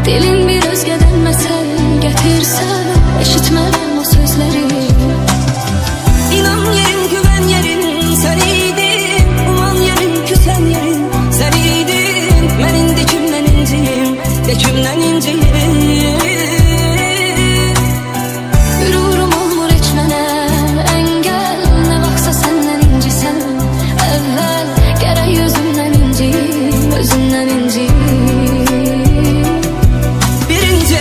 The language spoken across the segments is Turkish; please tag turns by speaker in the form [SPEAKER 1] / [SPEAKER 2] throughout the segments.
[SPEAKER 1] Dilin bir özgeden mesel getirsen, eşitmem o sözleri. İnan yerin, güven yerin sen idin, uman yerin, küsen yerin sen idin. Ben indi kimden inciyim, de kimden inciyim. Gururum olmur hiç mənə engel, ne vaksa senden incisen evvel. Gerek özümden inciyim, özümden inciyim. Birinci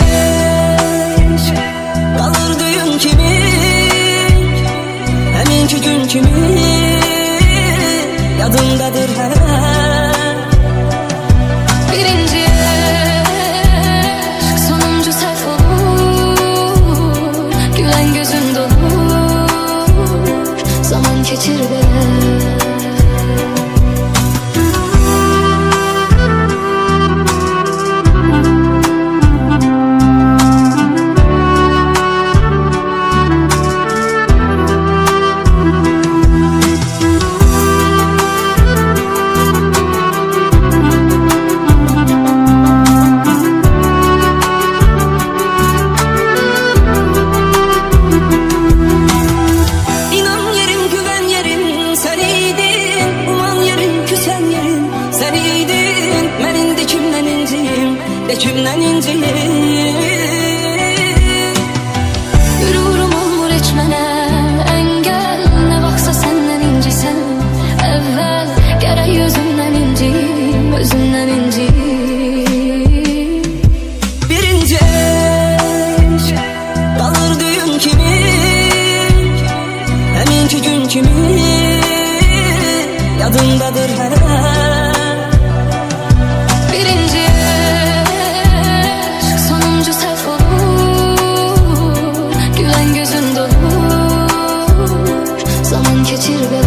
[SPEAKER 1] kalır düğün kimi, eminki gün kimi yadındadır her. Birinci aşk sonuncu sert olur, gülen gözün dolur, zaman geçir de. De kimden inciyim. Gururum olmur hiç mənə engel, ne vaksa senden incisen evvel. Gerek özümden inciyim, özümden inciyim. Birinci kalır düğün kimi, eminki gün kimi yadındadır her. Birinci geçir be.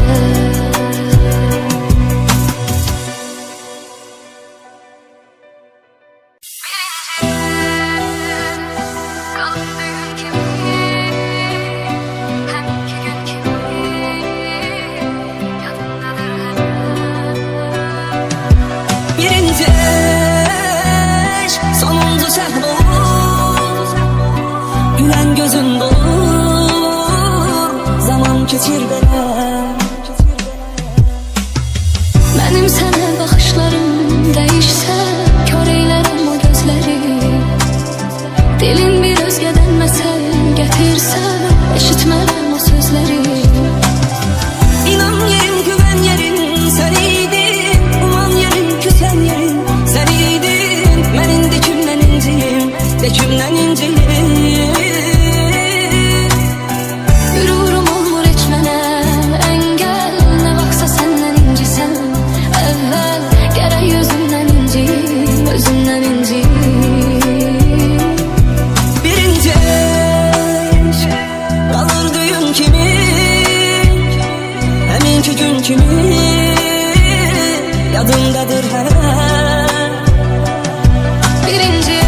[SPEAKER 1] Birinci aşk sonuncu səhv olur, gülen gözün dolur, zaman keçir belə. Benim sənə baxışlarım değişsə, kör eylərəm o gözləri. Dilin bir özgədən məsəl gətirsə, eşitmərəm o sözləri. İnan yerin, güven yerin sen idin, uman yerin, küsen yerin sen idin. Mən indi kimdən inciyim, de kimdən inciyim. Gururum olmur hiç mənə engel, ne vaksa senden incisen evvel. Gerek özümden inciyim, özümden inciyim. Birinci kalır düğün kimi, eminki gün kimi yadındadır her. Birinci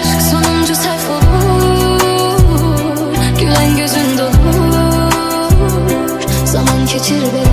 [SPEAKER 1] aşk sonuncu səhv olur, gülen gözün dolur, zaman geçir be.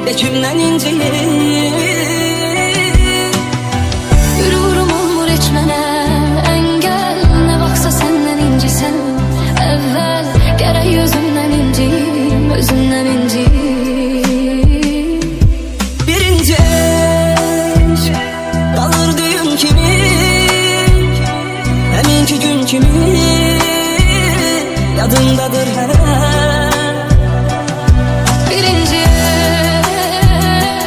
[SPEAKER 1] De kimden inciyim. Gururum olmur hiç mənə engel, ne vaksa senden incisen evvel. Gerek özümden inciyim, özümden inciyim. Birinci kalır düğün kimi, eminki gün kimi yadındadır her. Birinci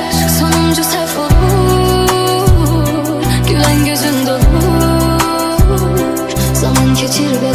[SPEAKER 1] aşk sonuncu səhv olur, gülen gözün dolur, zaman geçir be.